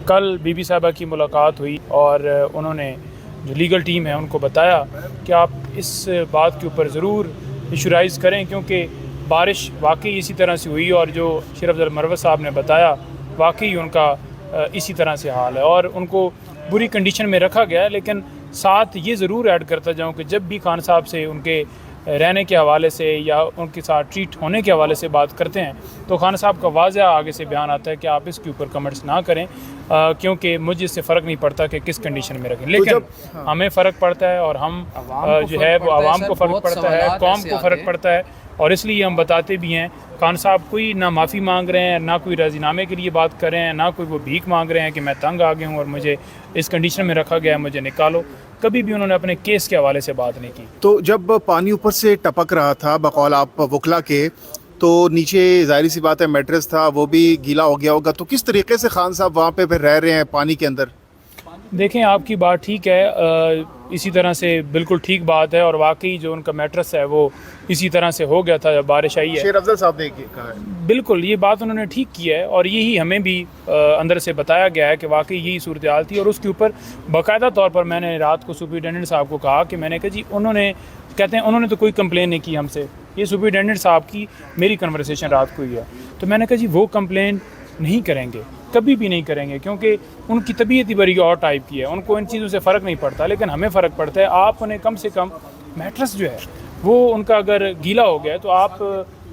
कल बीबी साहबा की मुलाकात हुई और उन्होंने जो लीगल टीम है उनको बताया कि आप इस बात के ऊपर ज़रूर इशू राइज़ करें, क्योंकि बारिश वाकई इसी तरह से हुई और जो शेर अफजल मरवत साहब ने बताया वाकई उनका इसी तरह से हाल है और उनको बुरी कंडीशन में रखा गया है। लेकिन साथ ये ज़रूर ऐड करता जाऊँ कि जब भी खान साहब से उनके रहने के हवाले से या उनके साथ ट्रीट होने के हवाले से बात करते हैं तो खान साहब का वाज़ह आगे से बयान आता है कि आप इसके ऊपर कमेंट्स ना करें, क्योंकि मुझे इससे फ़र्क नहीं पड़ता कि किस कंडीशन में रखें। लेकिन हमें फ़र्क पड़ता है और हम जो है वो आवाम को फ़र्क पड़ता है, कौम को फ़र्क पड़ता है और इसलिए हम बताते भी हैं। खान साहब कोई ना माफ़ी मांग रहे हैं, ना कोई राज़ीनामे के लिए बात कर रहे हैं, ना कोई वो भीख मांग रहे हैं कि मैं तंग आ गया हूँ और मुझे इस कंडीशन में रखा गया है, मुझे निकालो। कभी भी उन्होंने अपने केस के हवाले से बात नहीं की। तो जब पानी ऊपर से टपक रहा था बकौल आप वकला के, तो नीचे जाहिर सी बात है मैट्रेस था, वो भी गीला हो गया होगा। तो किस तरीके से खान साहब वहाँ पे फिर रह रहे हैं पानी के अंदर? देखें, आपकी बात ठीक है, इसी तरह से बिल्कुल ठीक बात है और वाकई जो उनका मैट्रेस है वो इसी तरह से हो गया था जब बारिश आई है। शेर अफजल साहब ने कहा है बिल्कुल, ये बात उन्होंने ठीक की है और यही हमें भी अंदर से बताया गया है कि वाकई यही सूरत हाल थी। और उसके ऊपर बाकायदा तौर पर मैंने रात को सुपरिटेंडेंट साहब को कहा कि मैंने कहा जी उन्होंने कहते हैं उन्होंने तो कोई कंप्लेन नहीं की हमसे, ये सुपरिटेंडेंट साहब की मेरी कन्वर्सेशन रात को ही है। तो मैंने कहा जी वो कंप्लेन नहीं करेंगे, कभी भी नहीं करेंगे, क्योंकि उनकी तबीयत ही बड़ी और टाइप की है, उनको इन चीज़ों से फ़र्क नहीं पड़ता। लेकिन हमें फ़र्क पड़ता है। आप उन्हें कम से कम मैट्रेस जो है वो उनका अगर गीला हो गया तो आप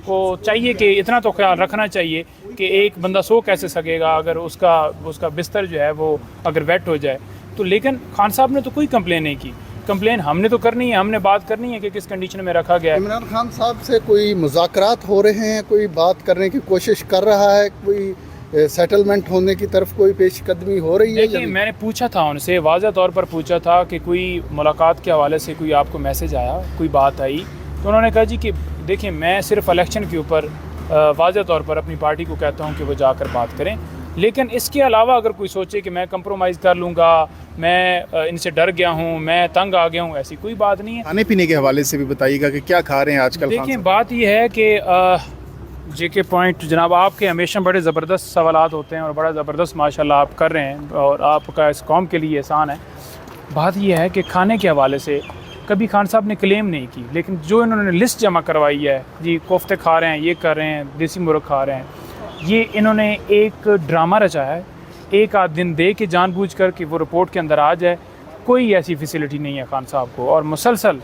को चाहिए कि इतना तो ख्याल रखना चाहिए कि एक बंदा सो कैसे सकेगा अगर उसका बिस्तर जो है वो अगर वेट हो जाए तो। लेकिन खान साहब ने तो कोई कंप्लेन नहीं की। कंप्लेन हमने तो करनी है, हमने बात करनी है कि किस कंडीशन में रखा गया है। इमरान खान साहब से कोई मुज़ाकरात हो रहे हैं, कोई बात करने की कोशिश कर रहा है, कोई सेटलमेंट होने की तरफ कोई पेशकदमी हो रही है? देखिए, मैंने पूछा था उनसे, वाज़ह तौर पर पूछा था कि कोई मुलाकात के हवाले से कोई आपको मैसेज आया, कोई बात आई? तो उन्होंने कहा जी कि देखिए मैं सिर्फ इलेक्शन के ऊपर वाज़ह तौर पर अपनी पार्टी को कहता हूँ कि वो जाकर बात करें, लेकिन इसके अलावा अगर कोई सोचे कि मैं कंप्रोमाइज़ कर लूँगा, मैं इनसे डर गया हूँ, मैं तंग आ गया हूँ, ऐसी कोई बात नहीं है। खाने पीने के हवाले से भी बताइएगा कि क्या खा रहे हैं आजकल? देखिए, बात यह है कि JK पॉइंट जनाब, आपके हमेशा बड़े ज़बरदस्त सवालात होते हैं और बड़ा ज़बरदस्त माशाल्लाह आप कर रहे हैं और आपका इस कौम के लिए एहसान है। बात यह है कि खाने के हवाले से कभी खान साहब ने क्लेम नहीं की, लेकिन जो इन्होंने लिस्ट जमा करवाई है जी, कोफ्ते खा रहे हैं, ये कर रहे हैं, देसी मुर्ग खा रहे हैं, ये इन्होंने एक ड्रामा रचाया है एक आध दिन दे के जानबूझकर कि वो रिपोर्ट के अंदर आ जाए। कोई ऐसी फैसिलिटी नहीं है खान साहब को। और मुसलसल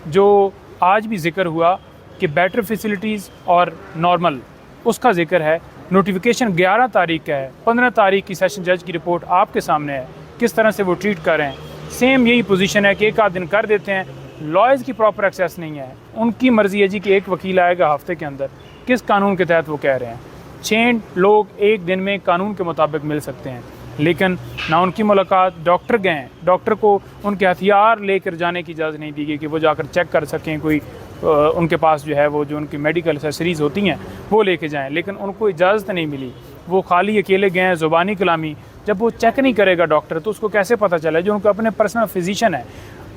जो आज भी जिक्र हुआ कि बेटर फैसिलिटीज़ और नॉर्मल, उसका जिक्र है। नोटिफिकेशन 11 तारीख का है, 15 तारीख की सेशन जज की रिपोर्ट आपके सामने है, किस तरह से वो ट्रीट कर रहे हैं। सेम यही पोजीशन है कि एक आध दिन कर देते हैं, लॉयर्स की प्रॉपर एक्सेस नहीं है। उनकी मर्ज़ी है जी कि एक वकील आएगा हफ्ते के अंदर, किस कानून के तहत वो कह रहे हैं। 6 लोग एक दिन में कानून के मुताबिक मिल सकते हैं, लेकिन ना उनकी मुलाकात, डॉक्टर गए हैं, डॉक्टर को उनके हथियार लेकर जाने की इजाज़त नहीं दी गई कि वो जाकर चेक कर सकें, कोई उनके पास जो है वो जो उनकी मेडिकल एक्सेसरीज़ होती हैं वो लेके जाएं, लेकिन उनको इजाज़त नहीं मिली। वो खाली अकेले गए हैं, ज़ुबानी कलामी। जब वो चेक नहीं करेगा डॉक्टर तो उसको कैसे पता चले जो उनका अपने पर्सनल फिजिशियन है।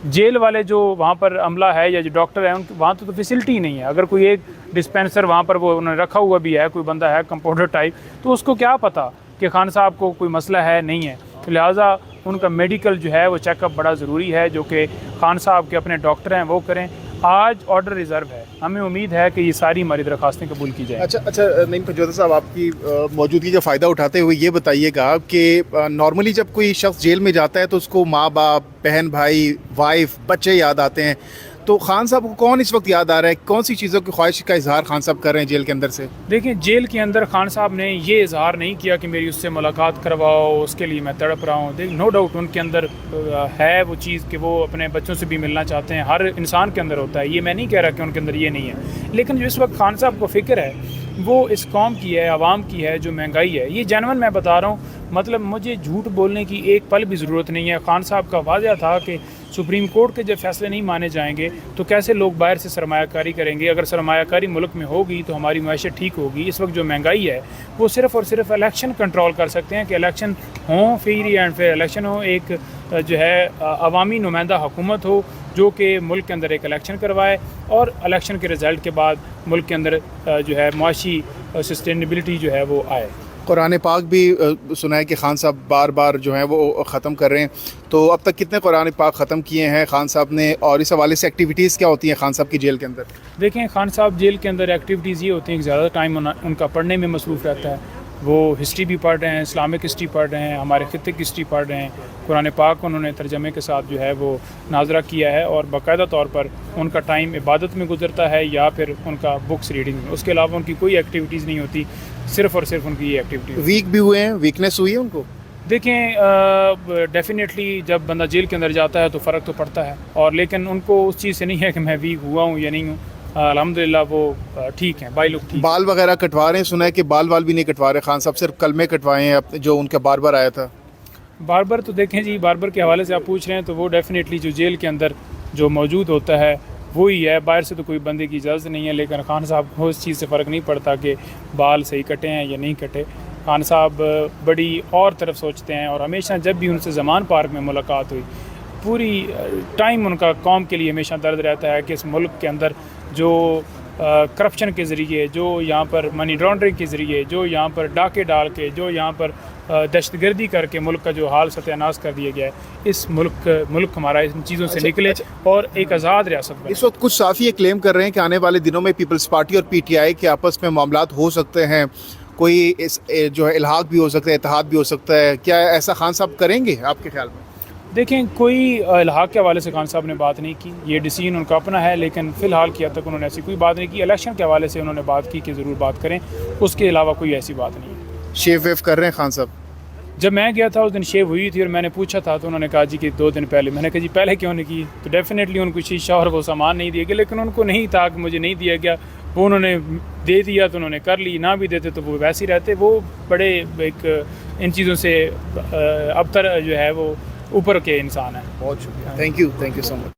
जेल वाले जो वहाँ पर अमला है या जो डॉक्टर है, उनके वहाँ तो फैसिलिटी ही नहीं है। अगर कोई एक डिस्पेंसर वहाँ पर वो उन्होंने रखा हुआ भी है, कोई बंदा है कंपाउंडर टाइप, तो उसको क्या पता कि खान साहब को कोई मसला है नहीं है। तो लिहाजा उनका मेडिकल जो है वो चेकअप बड़ा ज़रूरी है, जो कि खान साहब के अपने डॉक्टर हैं वो करें। आज ऑर्डर रिज़र्व है, हमें उम्मीद है कि ये सारी हमारी दरख्वास्तें कबूल की जाए। अच्छा नईम पंजोता साहब, आपकी मौजूदगी का फ़ायदा उठाते हुए ये बताइएगा कि नॉर्मली जब कोई शख्स जेल में जाता है तो उसको माँ बाप, बहन भाई, वाइफ, बच्चे याद आते हैं, तो खान साहब को कौन इस वक्त याद आ रहा है? कौन सी चीज़ों की ख्वाहिश का इजहार खान साहब कर रहे हैं जेल के अंदर से? देखिए, जेल के अंदर खान साहब ने ये इजहार नहीं किया कि मेरी उससे मुलाकात करवाओ, उसके लिए मैं तड़प रहा हूँ। देख, नो डाउट उनके अंदर है वो चीज़ कि वो अपने बच्चों से भी मिलना चाहते हैं। हर इंसान के अंदर होता है, ये मैं नहीं कह रहा कि उनके अंदर ये नहीं है। लेकिन जो इस वक्त खान साहब को फ़िक्र है वो इस कौम की है, आवाम की है। जो महंगाई है, ये जेन्युइन मैं बता रहा हूँ, मतलब मुझे झूठ बोलने की एक पल भी ज़रूरत नहीं है। खान साहब का वाज़ह था कि सुप्रीम कोर्ट के जब फैसले नहीं माने जाएंगे तो कैसे लोग बाहर से सरमायाकारी करेंगे। अगर सरमायाकारी मुल्क में होगी तो हमारी मैशत ठीक होगी। इस वक्त जो महंगाई है वो सिर्फ़ और सिर्फ इलेक्शन कंट्रोल कर सकते हैं कि इलेक्शन हों, फ्री एंड फेयर इलेक्शन हो, एक जो है अवामी नुमाइंदा हुकूमत हो जो कि मुल्क के अंदर एक इलेक्शन करवाए और इलेक्शन के रिज़ल्ट के बाद मुल्क के अंदर जो है मुआशी सस्टेनेबिलिटी जो है वो आए। कुरान पाक भी सुना है कि खान साहब बार बार जो है वो ख़त्म कर रहे हैं, तो अब तक कितने कुरान पाक ख़त्म किए हैं खान साहब ने, और इस हवाले से एक्टिविटीज़ क्या होती हैं खान साहब की जेल के अंदर? देखें, खान साहब जेल के अंदर एक्टिविटीज़ ये होती हैं कि ज़्यादा टाइम उनका पढ़ने में मसरूफ़ रहता है। वो हिस्ट्री भी पढ़ रहे हैं, इस्लामिक हिस्ट्री पढ़ रहे हैं, हमारे खित्ते की हिस्ट्री पढ़ रहे हैं, कुरान पाक उन्होंने तर्जमे के साथ जो है वो नाजरा किया है, और बाकायदा तौर पर उनका टाइम इबादत में गुजरता है या फिर उनका बुक्स रीडिंग में। उसके अलावा उनकी कोई एक्टिविटीज़ नहीं होती, सिर्फ़ और सिर्फ उनकी ये एक्टिविटी। वीक भी हुए हैं, वीकनेस हुई है उनको? देखें, डेफिनेटली जब बंदा जेल के अंदर जाता है तो फ़र्क तो पड़ता है, और लेकिन उनको उस चीज़ से नहीं है कि मैं वीक हुआ हूँ या नहीं हूँ। अल्हम्दुलिल्लाह वो ठीक हैं, बाई लुक ठीक। बाल वगैरह कटवा रहे हैं, सुना है कि बाल भी नहीं कटवा रहे खान साहब, सिर्फ कलमे कटवाए हैं अपने, जो उनका बार्बर आया था। बार्बर तो देखें जी, बार्बर के हवाले से आप पूछ रहे हैं तो वो डेफिनेटली जो जेल के अंदर जो मौजूद होता है वही है, बाहर से तो कोई बंदे की इजाज़त नहीं है। लेकिन खान साहब को उस चीज़ से फ़र्क नहीं पड़ता कि बाल सही कटे हैं या नहीं कटे। खान साहब बड़ी और तरफ सोचते हैं, और हमेशा जब भी उनसे ज़मान पार्क में मुलाकात हुई, पूरी टाइम उनका कौम के लिए हमेशा दर्द रहता है कि इस मुल्क के अंदर जो करप्शन के ज़रिए, जो यहाँ पर मनी लॉन्ड्रिंग के ज़रिए, जो यहाँ पर डाके डाल के, जो यहाँ पर दहशतगर्दी करके मुल्क का जो हाल सत्यानाश कर दिया गया है, इस मुल्क हमारा इन चीज़ों से निकले और एक आज़ाद रियासत बने। इस वक्त कुछ साफ़ी ये क्लेम कर रहे हैं कि आने वाले दिनों में पीपल्स पार्टी और पीटीआई के आपस में मामलात हो सकते हैं, कोई इस जो है इल्हाक भी हो सकता है, इत्तेहाद भी हो सकता है। क्या ऐसा खान साहब करेंगे आपके ख्याल में? देखें, कोई इल्हाक के हवाले से खान साहब ने बात नहीं की, ये डिसीजन उनका अपना है, लेकिन फ़िलहाल की हद तक उन्होंने ऐसी कोई बात नहीं की। इलेक्शन के हवाले से उन्होंने बात की कि ज़रूर बात करें, उसके अलावा कोई ऐसी बात नहीं है। शेव वेव कर रहे हैं खान साहब? जब मैं गया था उस दिन शेव हुई थी, और मैंने पूछा था तो उन्होंने कहा जी कि 2 दिन पहले। मैंने कहा जी पहले क्यों नहीं की? तो डेफिनेटली उनको शीशा और वो सामान नहीं दिया गया, लेकिन उनको नहीं था कि मुझे नहीं दिया गया, वो उन्होंने दे दिया तो उन्होंने कर ली, ना भी देते तो वो वैसे ही रहते। वो बड़े एक इन चीज़ों से अब तर जो है वो ऊपर के इंसान है। बहुत शुक्रिया, थैंक यू सो मच।